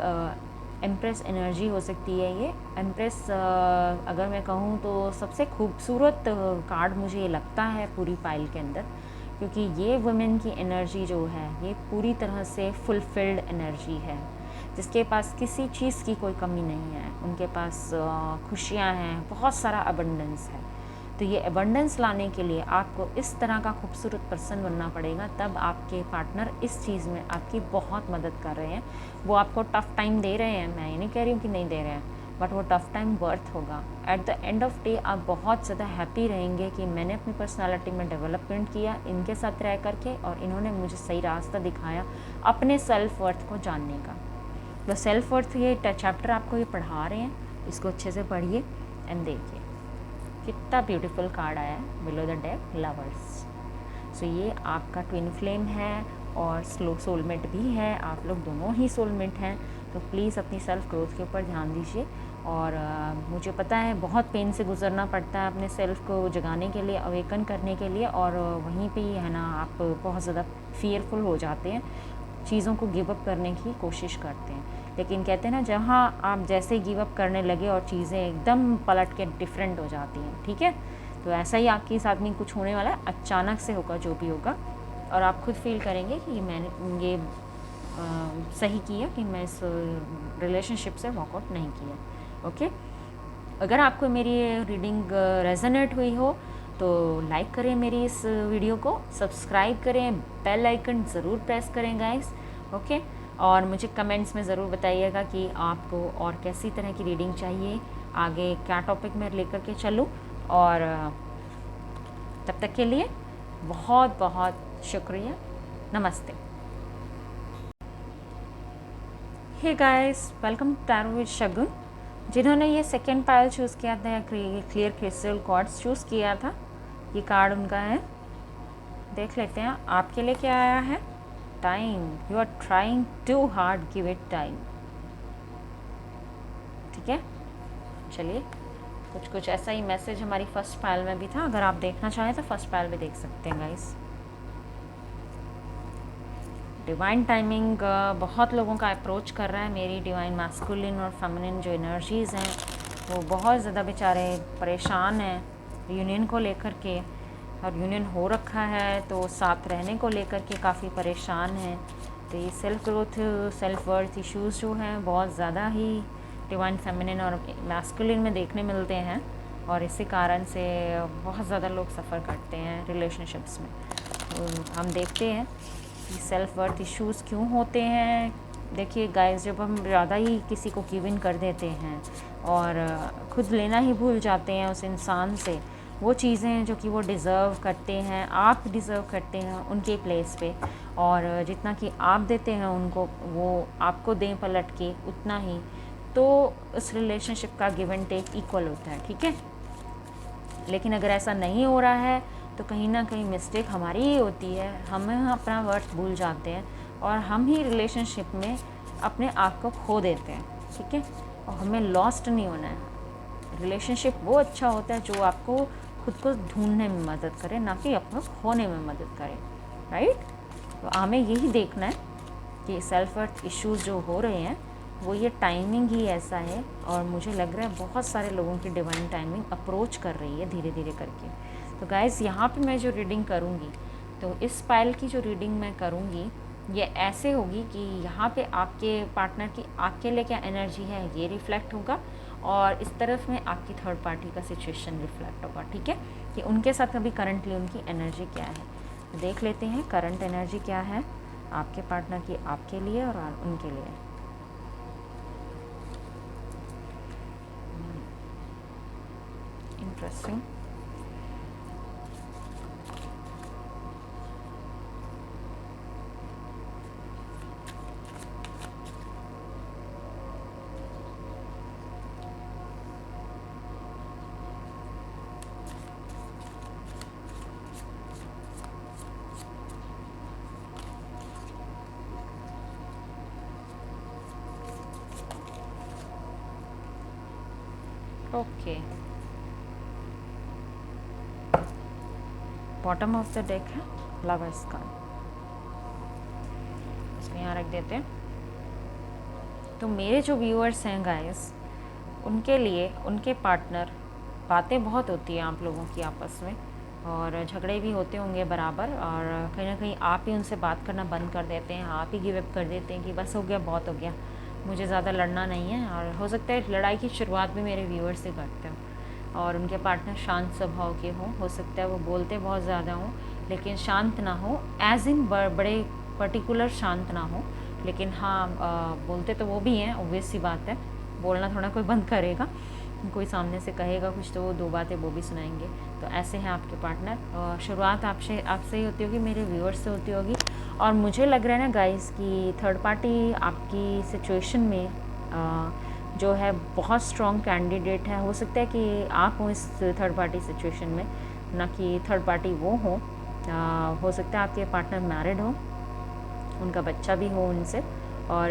एम्प्रेस एनर्जी हो सकती है ये एम्प्रेस, अगर मैं कहूँ तो सबसे खूबसूरत कार्ड मुझे ये लगता है पूरी फाइल के अंदर, क्योंकि ये वुमेन की एनर्जी जो है ये पूरी तरह से फुलफिल्ड एनर्जी है, जिसके पास किसी चीज़ की कोई कमी नहीं है, उनके पास खुशियाँ हैं, बहुत सारा अबंडेंस है। तो ये अबंडेंस लाने के लिए आपको इस तरह का खूबसूरत पर्सन बनना पड़ेगा, तब आपके पार्टनर इस चीज़ में आपकी बहुत मदद कर रहे हैं। वो आपको टफ़ टाइम दे रहे हैं, मैं ये नहीं कह रही हूँ कि नहीं दे रहे हैं, बट वो टफ़ टाइम वर्थ होगा। At the end of day आप बहुत ज़्यादा हैप्पी रहेंगे कि मैंने अपनी पर्सनालिटी में डेवलपमेंट किया इनके साथ रह करके, और इन्होंने मुझे सही रास्ता दिखाया अपने सेल्फ वर्थ को जानने का। तो सेल्फ वर्थ ये चैप्टर आपको ये पढ़ा रहे हैं, इसको अच्छे से पढ़िए एंड देखिए कितना ब्यूटीफुल कार्ड आया है बिलो द डेक, लवर्स। सो ये आपका ट्विन फ्लेम है और सोलमेट भी है, आप लोग दोनों ही सोलमेट हैं। तो प्लीज़ अपनी सेल्फ ग्रोथ के ऊपर ध्यान दीजिए। और मुझे पता है बहुत पेन से गुजरना पड़ता है अपने सेल्फ को जगाने के लिए, अवेकन करने के लिए, और वहीं पे ही है ना आप बहुत ज़्यादा फियरफुल हो जाते हैं, चीज़ों को गिव अप करने की कोशिश करते हैं। लेकिन कहते हैं ना, जहाँ आप जैसे गिव अप करने लगे और चीज़ें एकदम पलट के डिफरेंट हो जाती हैं, ठीक है। तो ऐसा ही आपके साथ में कुछ होने वाला है, अचानक से होगा जो भी होगा, और आप खुद फील करेंगे कि मैंने ये सही किया कि मैं इस रिलेशनशिप से वॉकआउट नहीं किया। ओके, अगर आपको मेरी रीडिंग रेजोनेट हुई हो तो लाइक करें मेरी इस वीडियो को, सब्सक्राइब करें, बेल आइकन ज़रूर प्रेस करें गाइस। ओके, और मुझे कमेंट्स में ज़रूर बताइएगा कि आपको और कैसी तरह की रीडिंग चाहिए, आगे क्या टॉपिक मैं लेकर के चलूँ। और तब तक के लिए बहुत बहुत शुक्रिया, नमस्ते। Hey guys, welcome tarot with Shagun. जिन्होंने ये सेकेंड पाइल चूज़ किया था या क्लियर क्रिस्टल क्वार्ट्ज चूज़ किया था, ये कार्ड उनका है। देख लेते हैं आपके लिए क्या आया है। Time, you are trying to hard, give it time. ठीक है, चलिए, कुछ ऐसा ही मैसेज हमारी फर्स्ट पाइल में भी था। अगर आप देखना चाहें तो फर्स्ट पाइल भी देख सकते हैं गाइस। डिवाइन टाइमिंग बहुत लोगों का अप्रोच कर रहा है। मेरी डिवाइन मैस्कुलिन और फेमिनिन जो एनर्जीज़ हैं वो बहुत ज़्यादा बेचारे परेशान हैं यूनियन को लेकर के, और यूनियन हो रखा है तो साथ रहने को लेकर के काफ़ी परेशान हैं। तो ये self growth, self worth issues जो हैं बहुत ज़्यादा ही डिवाइन फेमिनिन और मैस्कुलिन में देखने मिलते हैं, और इसी कारण से बहुत ज़्यादा लोग सफ़र करते हैं रिलेशनशिप्स में। तो हम देखते हैं कि सेल्फ वर्थ इश्यूज़ क्यों होते हैं। देखिए गाइस, जब हम ज़्यादा ही किसी को गिव इन कर देते हैं और खुद लेना ही भूल जाते हैं उस इंसान से वो चीज़ें जो कि वो डिज़र्व करते हैं, आप डिज़र्व करते हैं उनके प्लेस पे, और जितना कि आप देते हैं उनको वो आपको दें पलट के उतना ही, तो उस रिलेशनशिप का गिव एंड टेक इक्वल होता है। ठीक है, लेकिन अगर ऐसा नहीं हो रहा है तो कहीं ना कहीं मिस्टेक हमारी ही होती है, हम अपना वर्थ भूल जाते हैं और हम ही रिलेशनशिप में अपने आप को खो देते हैं। ठीक है, और हमें लॉस्ट नहीं होना है। रिलेशनशिप वो अच्छा होता है जो आपको खुद को ढूंढने में मदद करे, ना कि अपने खोने में मदद करे। राइट, तो हमें यही देखना है कि सेल्फ वर्थ इश्यूज़ जो हो रहे हैं वो ये टाइमिंग ही ऐसा है, और मुझे लग रहा है बहुत सारे लोगों की डिवाइन टाइमिंग अप्रोच कर रही है धीरे धीरे करके। तो गाइस, यहाँ पे मैं जो रीडिंग करूँगी, तो इस पाइल की जो रीडिंग मैं करूँगी ये ऐसे होगी कि यहाँ पे आपके पार्टनर की आपके लिए क्या एनर्जी है ये रिफ्लेक्ट होगा, और इस तरफ में आपकी थर्ड पार्टी का सिचुएशन रिफ्लेक्ट होगा। ठीक है, कि उनके साथ अभी करंटली उनकी एनर्जी क्या है। देख लेते हैं करंट एनर्जी क्या है आपके पार्टनर की आपके लिए और उनके लिए। Interesting. Okay, bottom of the deck है लवर्स कार्ड, इसको यहाँ रख देते हैं। तो मेरे जो व्यूअर्स हैं गाइस, उनके लिए उनके पार्टनर, बातें बहुत होती हैं आप लोगों की आपस में, और झगड़े भी होते होंगे बराबर, और कहीं ना कहीं आप ही उनसे बात करना बंद कर देते हैं, आप ही गिव अप कर देते हैं कि बस हो गया, बहुत हो गया, मुझे ज़्यादा लड़ना नहीं है। और हो सकता है लड़ाई की शुरुआत भी मेरे व्यूअर्स से करते हो, और उनके पार्टनर शांत स्वभाव के हों, हो सकता है वो बोलते बहुत ज़्यादा हों लेकिन शांत ना हो, एज इन बड़े पर्टिकुलर शांत ना हो, लेकिन हाँ बोलते तो वो भी हैं, ऑब्वियस सी बात है, बोलना थोड़ा कोई बंद करेगा, कोई सामने से कहेगा कुछ तो वो दो बातें वो भी सुनाएंगे। तो ऐसे हैं आपके पार्टनर, शुरुआत आपसे ही होती होगी, मेरे व्यूअर्स से होती होगी, और मुझे लग रहा है ना गाइस कि थर्ड पार्टी आपकी सिचुएशन में जो है बहुत स्ट्रॉन्ग कैंडिडेट है। हो सकता है कि आप हो इस थर्ड पार्टी सिचुएशन में, ना कि थर्ड पार्टी वो हो सकता है आपके पार्टनर मैरिड हो, उनका बच्चा भी हो उनसे, और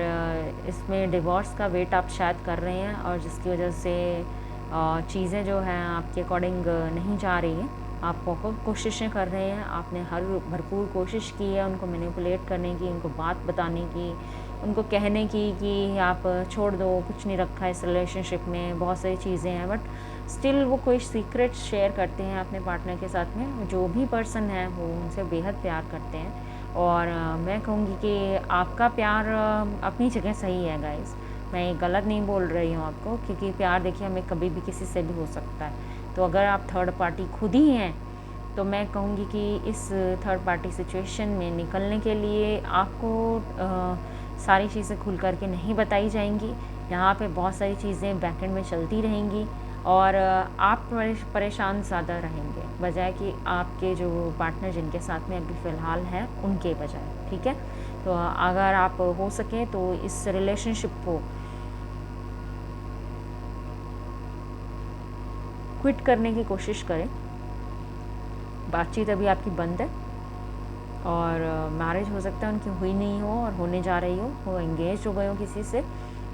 इसमें डिवोर्स का वेट आप शायद कर रहे हैं, और जिसकी वजह से चीज़ें जो हैं आपके अकॉर्डिंग नहीं जा रही हैं। आप बहुत कोशिशें कर रहे हैं, आपने हर भरपूर कोशिश की है उनको मैनिपुलेट करने की, उनको बात बताने की, उनको कहने की कि आप छोड़ दो, कुछ नहीं रखा है इस रिलेशनशिप में, बहुत सारी चीज़ें हैं, बट स्टिल वो कोई सीक्रेट शेयर करते हैं अपने पार्टनर के साथ में। जो भी पर्सन है वो उनसे बेहद प्यार करते हैं, और मैं कहूँगी कि आपका प्यार अपनी जगह सही है गाइस। मैं ये गलत नहीं बोल रही हूँ आपको, क्योंकि प्यार देखिए हमें कभी भी किसी से भी हो सकता है। तो अगर आप थर्ड पार्टी खुद ही हैं तो मैं कहूँगी कि इस थर्ड पार्टी सिचुएशन में निकलने के लिए आपको सारी चीज़ें खुल करके नहीं बताई जाएंगी। यहाँ पे बहुत सारी चीज़ें बैकएंड में चलती रहेंगी, और आप परेशान ज़्यादा रहेंगे बजाय कि आपके जो पार्टनर जिनके साथ में अभी फ़िलहाल हैं उनके बजाय। ठीक है, तो अगर आप हो सके तो इस रिलेशनशिप को क्विट करने की कोशिश करें। बातचीत अभी आपकी बंद है, और मैरिज हो सकता है उनकी हुई नहीं हो और होने जा रही हो, वो एंगेज हो गए हो किसी से,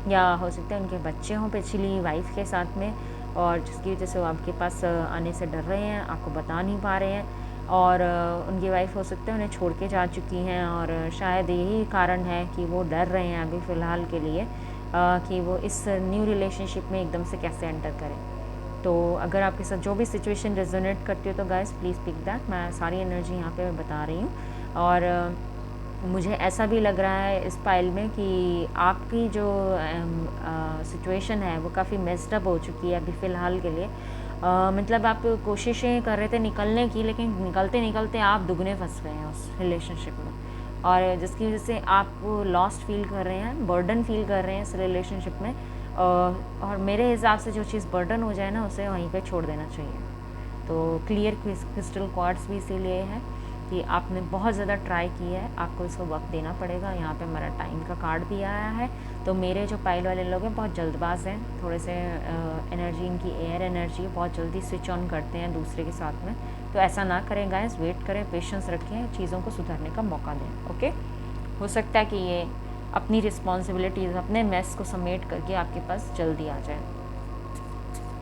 या हो सकता है उनके बच्चे हों पिछली वाइफ के साथ में, और जिसकी वजह से वो आपके पास आने से डर रहे हैं, आपको बता नहीं पा रहे हैं, और उनकी वाइफ हो सकता है उन्हें छोड़ के जा चुकी हैं, और शायद यही कारण है कि वो डर रहे हैं अभी फ़िलहाल के लिए कि वो इस न्यू रिलेशनशिप में एकदम से कैसे एंटर करें। तो अगर आपके साथ जो भी सिचुएशन रेजोनेट करती हो तो गाइस प्लीज़ पिक दैट। मैं सारी एनर्जी यहाँ पे मैं बता रही हूँ, और मुझे ऐसा भी लग रहा है इस पाइल में कि आपकी जो सिचुएशन है वो काफ़ी मेस्ड अप हो चुकी है अभी फ़िलहाल के लिए। मतलब आप कोशिशें कर रहे थे निकलने की, लेकिन निकलते निकलते आप दुगने फंस गए हैं उस रिलेशनशिप में, और जिसकी वजह से आप लॉस्ट फील कर रहे हैं, बर्डन फील कर रहे हैं इस रिलेशनशिप में। और मेरे हिसाब से जो चीज़ बर्डन हो जाए ना उसे वहीं पे छोड़ देना चाहिए। तो क्लियर क्रिस्टल क्वार्ट्स भी इसीलिए है कि आपने बहुत ज़्यादा ट्राई किया है, आपको इसको वक्त देना पड़ेगा। यहाँ पे मेरा टाइम का कार्ड भी आया है। तो मेरे जो पाइल वाले लोग हैं बहुत जल्दबाज हैं, थोड़े से एनर्जी इनकी एयर एनर्जी बहुत जल्दी स्विच ऑन करते हैं दूसरे के साथ में। तो ऐसा ना करें गाइस, वेट करें, पेशेंस रखें, चीज़ों को सुधरने का मौका दें। ओके, हो सकता है कि ये अपनी रिस्पॉन्सिबिलिटीज़, अपने मेस को समेट करके आपके पास जल्दी आ जाए।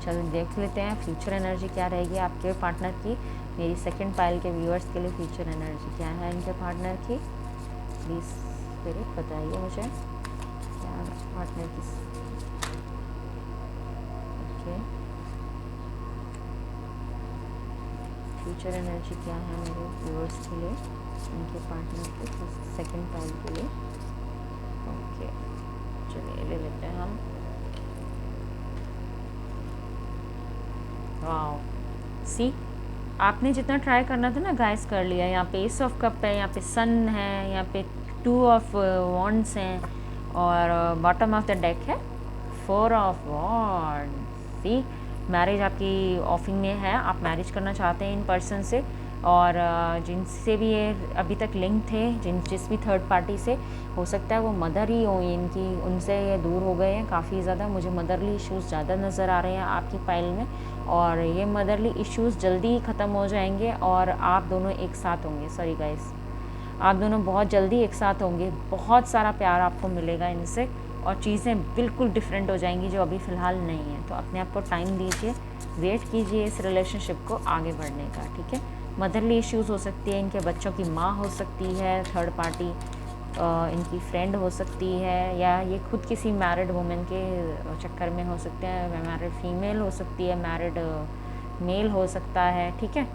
चलो देख लेते हैं फ्यूचर एनर्जी क्या रहेगी आपके पार्टनर की। मेरी सेकंड पाइल के व्यूअर्स के लिए फ्यूचर एनर्जी क्या है इनके पार्टनर की, प्लीज़ स्पिरिट बताइए मुझे क्या पार्टनर की। ओके, फ्यूचर एनर्जी क्या है मेरे व्यूअर्स के लिए, इनके पार्टनर के सेकंड पाइल के लिए। ओके, चलिए ले लेते हैं हम। वाओ, सी आपने जितना ट्राई करना था ना गाइस कर लिया। यहाँ पे एस ऑफ कप है, यहाँ पे सन है, यहाँ पे 2 ऑफ वॉन्ड्स हैं, और बॉटम ऑफ द डेक है 4 ऑफ वॉन्ड्स। सी मैरिज आपकी ऑफिंग में है, आप मैरिज करना चाहते हैं इन पर्सन से, और जिनसे भी ये अभी तक लिंक थे, जिस भी थर्ड पार्टी से, हो सकता है वो मदर ही हो इनकी, उनसे ये दूर हो गए हैं काफ़ी ज़्यादा। मुझे मदरली इश्यूज़ ज़्यादा नज़र आ रहे हैं आपकी फाइल में, और ये मदरली इश्यूज़ जल्दी ही ख़त्म हो जाएंगे, और आप दोनों एक साथ होंगे। सॉरी गाइस, आप दोनों बहुत जल्दी एक साथ होंगे, बहुत सारा प्यार आपको मिलेगा इनसे, और चीज़ें बिल्कुल डिफरेंट हो जाएंगी जो अभी फ़िलहाल नहीं है। तो अपने आप को टाइम दीजिए, वेट कीजिए इस रिलेशनशिप को आगे बढ़ने का। ठीक है, मदरली इश्यूज़ हो सकती है, इनके बच्चों की माँ हो सकती है थर्ड पार्टी, इनकी फ्रेंड हो सकती है, या ये खुद किसी मैरिड वुमेन के चक्कर में हो सकते हैं। मैरिड फीमेल हो सकती है, मैरिड मेल हो सकता है। ठीक है,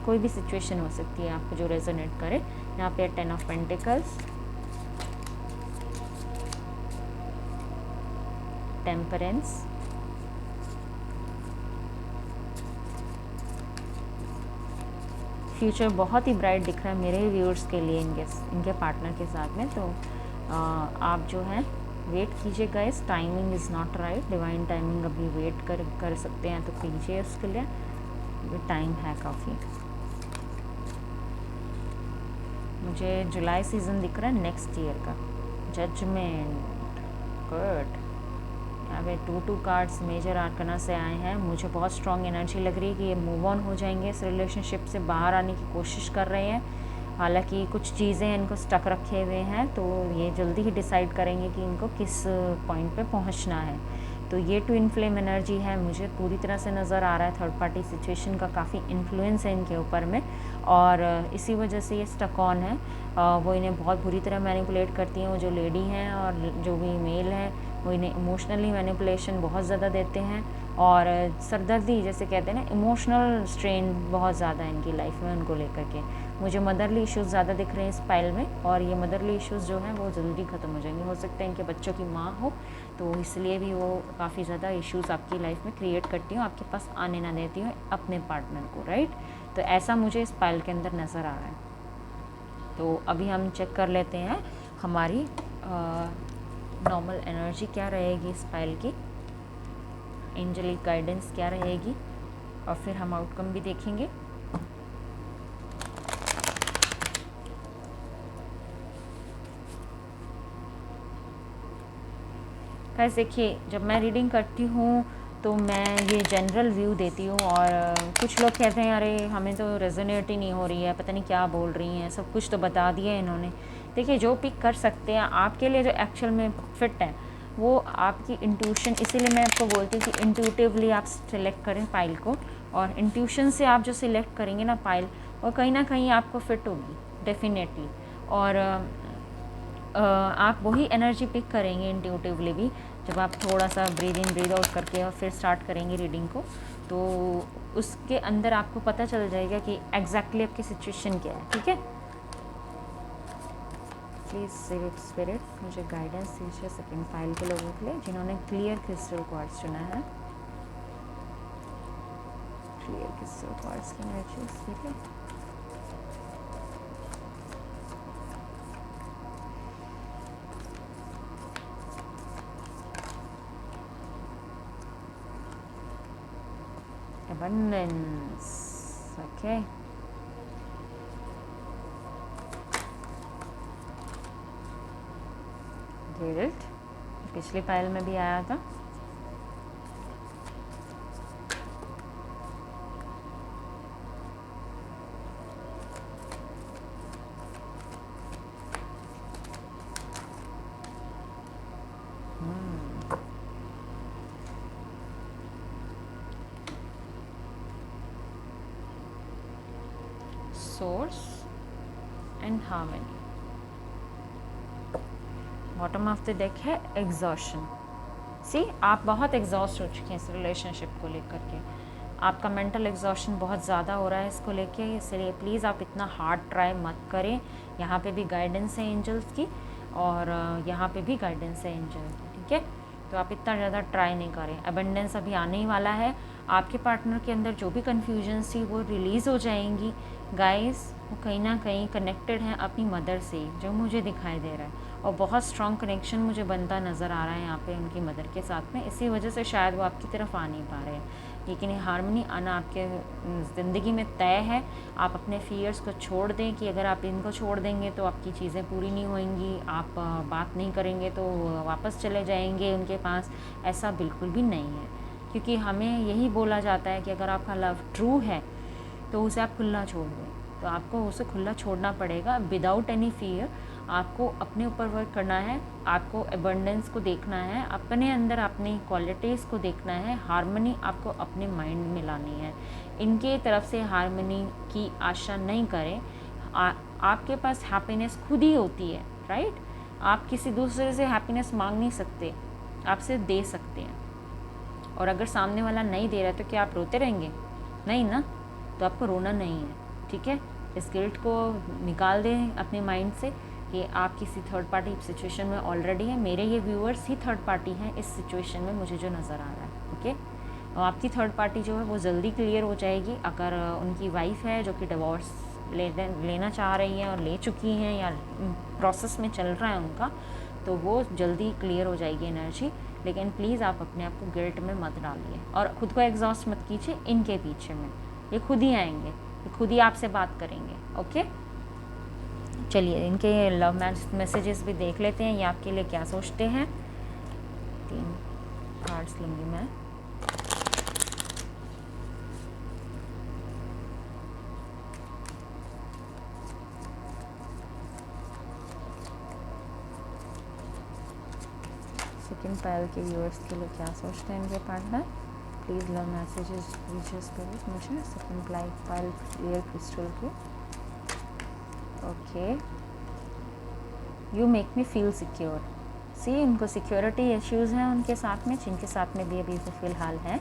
कोई भी सिचुएशन हो सकती है आपको जो रेजोनेट करे। यहाँ पे 10 ऑफ पेंटिकल्स, टेम्परेंस, फ्यूचर बहुत ही ब्राइट दिख रहा है मेरे व्यूअर्स के लिए इनके पार्टनर के साथ में। तो आप जो है वेट कीजिए guys, timing is not right, divine timing अभी वेट कर सकते हैं तो कीजिए, उसके लिए टाइम है काफ़ी। मुझे जुलाई सीज़न दिख रहा है नेक्स्ट ईयर का। Judgment, good. यहाँ पे 2 कार्ड्स मेजर आर्कना से आए हैं। मुझे बहुत स्ट्रॉन्ग एनर्जी लग रही है कि ये मूव ऑन हो जाएंगे, इस रिलेशनशिप से बाहर आने की कोशिश कर रहे हैं। हालांकि कुछ चीज़ें इनको स्टक रखे हुए हैं, तो ये जल्दी ही डिसाइड करेंगे कि इनको किस पॉइंट पे पहुंचना है। तो ये ट्विन फ्लेम एनर्जी है, मुझे पूरी तरह से नज़र आ रहा है थर्ड पार्टी सिचुएशन का काफ़ी इन्फ्लुएंस है इनके ऊपर में, और इसी वजह से ये स्टक ऑन है। वो इन्हें बहुत बुरी तरह मैनिपुलेट करती हैं, वो जो लेडी हैं और जो भी मेल है वो इन्हें इमोशनली मैनिपुलेशन बहुत ज़्यादा देते हैं, और सरदर्दी जैसे कहते हैं ना, इमोशनल स्ट्रेन बहुत ज़्यादा है इनकी लाइफ में उनको लेकर के। मुझे मदरली इश्यूज़ ज़्यादा दिख रहे हैं इस पाइल में, और ये मदरली इश्यूज़ जो हैं वो जल्दी ख़त्म हो जाएंगे। हो सकता है इनके बच्चों की माँ हो, तो इसलिए भी वो काफ़ी ज़्यादा इश्यूज़ आपकी लाइफ में क्रिएट करती हूँ, आपके पास आने ना देती हूँ अपने पार्टनर को, राइट। तो ऐसा मुझे इस पाइल के अंदर नज़र आ रहा है। तो अभी हम चेक कर लेते हैं हमारी नॉर्मल एनर्जी क्या रहेगी इस पाइल की, एंजेलिक गाइडेंस क्या रहेगी, और फिर हम आउटकम भी देखेंगे। गाइस देखिए, जब मैं रीडिंग करती हूँ तो मैं ये जनरल व्यू देती हूँ, और कुछ लोग कहते हैं अरे हमें तो रेजोनेट ही नहीं हो रही है, पता नहीं क्या बोल रही हैं, सब कुछ तो बता दिया है इन्होंने। देखिए, जो पिक कर सकते हैं आपके लिए, जो एक्चुअल में फिट है वो आपकी इंट्यूशन, इसीलिए मैं आपको बोलती हूँ कि इंट्यूटिवली आप सिलेक्ट करें पाइल को, और इंट्यूशन से आप जो सिलेक्ट करेंगे ना पाइल, वो कहीं ना कहीं आपको फिट होगी डेफिनेटली। और आप वही एनर्जी पिक करेंगे इंट्यूटिवली भी, जब आप थोड़ा सा ब्रीद इन ब्रीद आउट करके और फिर स्टार्ट करेंगे रीडिंग को, तो उसके अंदर आपको पता चल जाएगा कि एग्जैक्टली आपकी सिचुएशन क्या है। ठीक है, प्लीज़ स्पिरिट मुझे गाइडेंस दीजिए सेकंड फाइल के लोगों के लिए जिन्होंने क्लियर क्रिस्टल क्वार्ट्ज चुना है। क्लियर क्रिस्टल क्वार्ट्ज की एनर्जी, ठीक है। Abundance, okay. Guilt, पिछली फाइल में भी आया था। Source and harmony. Bottom of the deck है एग्जॉशन। सी, आप बहुत एग्जॉस्ट हो चुके हैं इस रिलेशनशिप को लेकर के, आपका मेंटल एग्जॉशन बहुत ज़्यादा हो रहा है इसको लेके, इसलिए प्लीज़ आप इतना हार्ड ट्राई मत करें। यहाँ पे भी गाइडेंस है एंजल्स की, और यहाँ पे भी गाइडेंस है एंजल की, ठीक है। तो आप इतना ज़्यादा ट्राई नहीं करें, अबंडेंस अभी आने ही वाला है। आपके पार्टनर के अंदर जो भी कन्फ्यूजन्स थी वो रिलीज़ हो जाएंगी गाइस। वो कहीं ना कहीं कनेक्टेड हैं अपनी मदर से, जो मुझे दिखाई दे रहा है, और बहुत स्ट्रॉन्ग कनेक्शन मुझे बनता नज़र आ रहा है यहाँ पे उनकी मदर के साथ में। इसी वजह से शायद वो आपकी तरफ आ नहीं पा रहे हैं, लेकिन ये हार्मनी आना आपके ज़िंदगी में तय है। आप अपने फियर्स को छोड़ दें कि अगर आप इनको छोड़ देंगे तो आपकी चीज़ें पूरी नहीं होंगी, आप बात नहीं करेंगे तो वापस चले जाएंगे उनके पास। ऐसा बिल्कुल भी नहीं है, क्योंकि हमें यही बोला जाता है कि अगर आपका लव ट्रू है तो उसे आप खुला छोड़ दें। तो आपको उसे खुला छोड़ना पड़ेगा विदाउट एनी फियर। आपको अपने ऊपर वर्क करना है, आपको एबंडेंस को देखना है, अपने अंदर अपनी क्वालिटीज़ को देखना है, हार्मनी आपको अपने माइंड में लानी है। इनके तरफ से हार्मनी की आशा नहीं करें। आपके पास हैप्पीनेस खुद ही होती है, राइट। आप किसी दूसरे से हैप्पीनेस मांग नहीं सकते, आप सिर्फ दे सकते हैं। और अगर सामने वाला नहीं दे रहा है तो क्या आप रोते रहेंगे? नहीं ना, तो आपको रोना नहीं है, ठीक है। इस गिल्ट को निकाल दें अपने माइंड से कि आप किसी थर्ड पार्टी सिचुएशन में ऑलरेडी हैं। मेरे ये व्यूअर्स ही थर्ड पार्टी हैं इस सिचुएशन में, मुझे जो नज़र आ रहा है, ओके। और आपकी थर्ड पार्टी जो है वो जल्दी क्लियर हो जाएगी। अगर उनकी वाइफ है जो कि डिवोर्स लेना चाह रही है और ले चुकी हैं, या प्रोसेस में चल रहा है उनका, तो वो जल्दी क्लियर हो जाएगी एनर्जी। लेकिन प्लीज़ आप अपने आप को गिल्ट में मत डालिए, और ख़ुद को एग्जॉस्ट मत कीजिए इनके पीछे में। ये खुद ही आएंगे, ये खुद ही आपसे बात करेंगे, ओके। चलिए इनके लव मैसेजेस भी देख लेते हैं, ये आपके लिए क्या सोचते हैं। 3 कार्ड्स लूँगी मैं। सेकंड पायल के व्यूअर्स के लिए क्या सोचते हैं इनके partner. Please love messages reaches करो मुझे सेकंड पायल क्लियर क्रिस्टल के। Okay, you make me feel secure. See, उनको सिक्योरिटी इश्यूज़ हैं उनके साथ में, जिनके साथ में भी अभी वो फ़िलहाल हैं,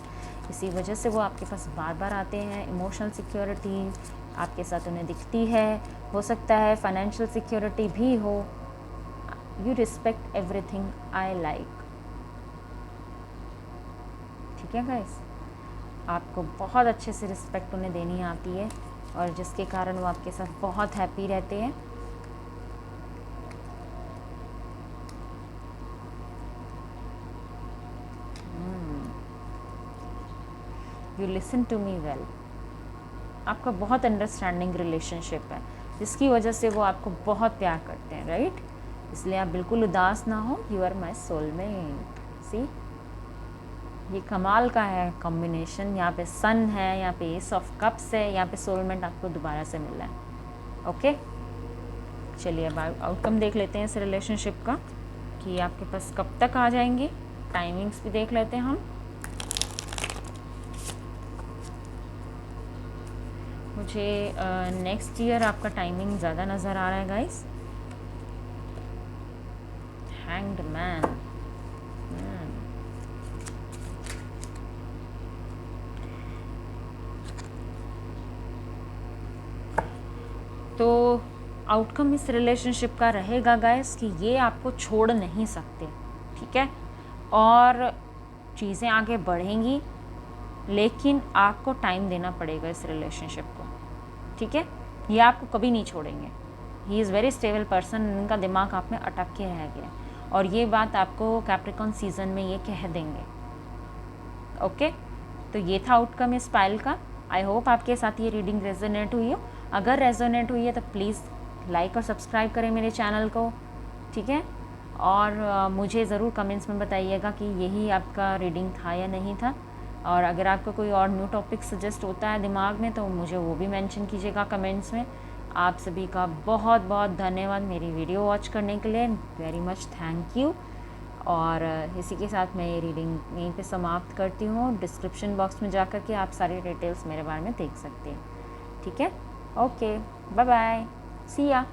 इसी वजह से वो आपके पास बार बार आते हैं। इमोशनल सिक्योरिटी आपके साथ उन्हें दिखती है, हो सकता है फाइनेंशियल सिक्योरिटी भी हो। You respect everything I like. ठीक है गाइस, आपको बहुत अच्छे से रिस्पेक्ट उन्हें देनी आती है और जिसके कारण वो आपके साथ बहुत हैप्पी रहते हैं। You listen to me well. आपका बहुत अंडरस्टैंडिंग रिलेशनशिप है, जिसकी वजह से वो आपको बहुत प्यार करते हैं, राइट। इसलिए आप बिल्कुल उदास ना हो। You are my soulmate. See, ये कमाल का है कॉम्बिनेशन। यहाँ पे सन है, यहाँ पे एस ऑफ कप्स है, यहाँ पे सोलमेट आपको दोबारा से मिला है। ओके, चलिए अब आउटकम देख लेते हैं इस रिलेशनशिप का कि आपके पास कब तक आ जाएंगे। टाइमिंग्स भी देख लेते हैं हम। मुझे नेक्स्ट ईयर आपका टाइमिंग ज़्यादा नज़र आ रहा है गाइस। Hanged man. तो आउटकम इस रिलेशनशिप का रहेगा गाइस कि ये आपको छोड़ नहीं सकते, ठीक है। और चीज़ें आगे बढ़ेंगी, लेकिन आपको टाइम देना पड़ेगा इस रिलेशनशिप को, ठीक है। ये आपको कभी नहीं छोड़ेंगे। He is very stable person. इनका दिमाग आप में अटक के रह गया और ये बात आपको कैप्रिकॉर्न सीजन में ये कह देंगे। ओके, तो ये था आउटकम इस पायल का। आई होप आपके साथ ये रीडिंग रेजोनेट हुई हो। अगर रेजोनेट हुई है तो प्लीज़ लाइक और सब्सक्राइब करें मेरे चैनल को, ठीक है। और मुझे ज़रूर कमेंट्स में बताइएगा कि यही आपका रीडिंग था या नहीं था। और अगर आपको कोई और न्यू टॉपिक सजेस्ट होता है दिमाग में तो मुझे वो भी मेंशन कीजिएगा कमेंट्स में। आप सभी का बहुत बहुत धन्यवाद मेरी वीडियो वॉच करने के लिए। Very much thank you. और इसी के साथ मैं ये रीडिंग यहीं पे समाप्त करती हूँ। डिस्क्रिप्शन बॉक्स में जाकर के आप सारी डिटेल्स मेरे बारे में देख सकते हैं, ठीक है। ओके, बाय बाय, सी या।